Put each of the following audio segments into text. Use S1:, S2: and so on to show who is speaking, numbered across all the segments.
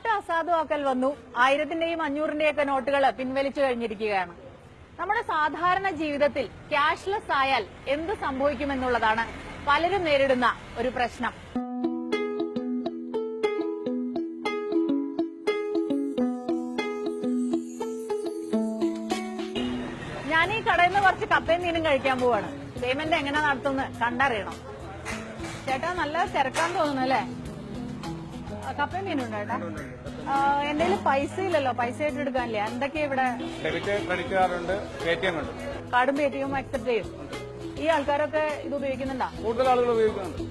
S1: Not അസാധുവാക്കൽ വന്നു. 1000-ന്റെയും 500-ന്റെയൊക്കെ നോട്ടുകൾ പിൻവലിച്ചു കഴിഞ്ഞിരിക്കുകയാണ്. നമ്മുടെ സാധാരണ ജീവിതത്തിൽ ക്യാഷ്ലെസ് ആയാൽ എന്ത് സംഭവിക്കുമെന്നുള്ളതാണ് പലരും നേരിടുന്ന ഒരു പ്രശ്നം. ഞാൻ ഈ കടയിൽ നിന്ന് കുറച്ച് കപ്പയും മീനും കഴിക്കാൻ പോവാണ്. പേയ്മെന്റ് എങ്ങനെ നടത്തുമെന്ന് കണ്ടറിയണം. ചേട്ടാ നല്ല തിരക്കാന്ന് തോന്നുന്നു അല്ലേ? കപ്പയും മീനും ഉണ്ട് ചേട്ടാ. എന്റെ കയ്യിൽ പൈസ ഇല്ലല്ലോ, പൈസ ആയിട്ട് എടുക്കാനില്ല. എന്തൊക്കെയാ ഇവിടെ?
S2: ഡെബിറ്റ്, ക്രെഡിറ്റ് കാർഡ് ഉണ്ട്, ATM ഉണ്ട്.
S1: കാർഡും ATM അക്സെപ്റ്റ് ചെയ്യും. ഈ ആൾക്കാരൊക്കെ ഇത് ഉപയോഗിക്കുന്നുണ്ടോ?
S2: കൂടുതൽ ആളുകൾ ഉപയോഗിക്കുന്നുണ്ട്.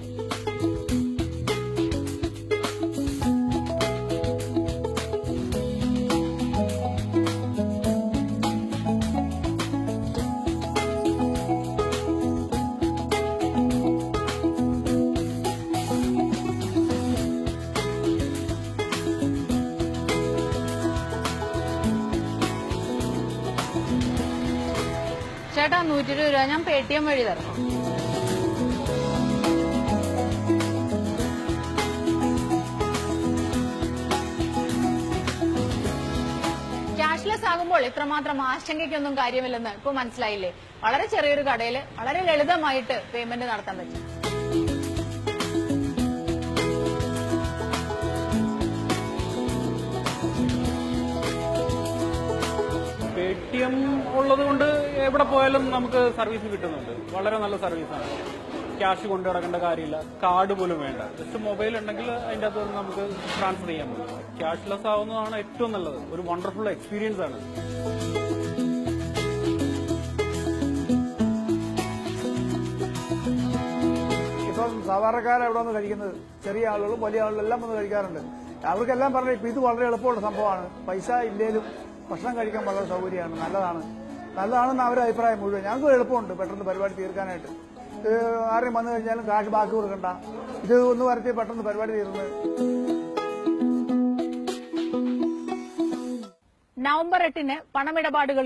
S1: ചേട്ടാ 120 രൂപ ഞാൻ പേടിഎം വഴി തരണം. ക്യാഷ്ലെസ് ആകുമ്പോൾ ഇത്രമാത്രം ആശങ്കയ്ക്കൊന്നും കാര്യമില്ലെന്ന് ഇപ്പൊ മനസ്സിലായില്ലേ? വളരെ ചെറിയൊരു കടയിൽ വളരെ ലളിതമായിട്ട് പേയ്മെന്റ് നടത്താൻ പറ്റും.
S2: ATM ഉള്ളത് കൊണ്ട് എവിടെ പോയാലും നമുക്ക് സർവീസ് കിട്ടുന്നുണ്ട്. വളരെ നല്ല സർവീസാണ്. ക്യാഷ് കൊണ്ടു നടക്കേണ്ട കാര്യമില്ല, കാർഡ് പോലും വേണ്ട. ജസ്റ്റ് മൊബൈൽ ഉണ്ടെങ്കിൽ അതിൻ്റെ അകത്ത് നമുക്ക് ട്രാൻസ്ഫർ ചെയ്യാൻ പറ്റും. ക്യാഷ്ലെസ് ആവുന്നതാണ് ഏറ്റവും നല്ലത്. ഒരു വണ്ടർഫുൾ എക്സ്പീരിയൻസ് ആണ്.
S3: ഇപ്പം സാധാരണക്കാരെ എവിടെ വന്ന് കഴിക്കുന്നത്? ചെറിയ ആളുകളും വലിയ ആളുകളും എല്ലാം വന്ന് കഴിക്കാറുണ്ട്. അവർക്കെല്ലാം പറഞ്ഞാൽ ഇപ്പം ഇത് വളരെ എളുപ്പമുള്ള സംഭവമാണ്. പൈസ ഇല്ലേലും ഭക്ഷണം കഴിക്കാൻ വളരെ സൗകര്യമാണ്, നല്ലതാണെന്ന് അവരുടെ അഭിപ്രായം മുഴുവൻ. ഞങ്ങൾക്ക് എളുപ്പമുണ്ട് പെട്ടെന്ന് പരിപാടി തീർക്കാനായിട്ട്. ആരെയും വന്നു കഴിഞ്ഞാലും കാശ് ബാക്കി കൊടുക്കണ്ട, ഇത് ഒന്ന് വരച്ച് പെട്ടെന്ന് പരിപാടി തീർന്ന്.
S1: നവംബർ 8-ന് പണമിടപാടുകൾ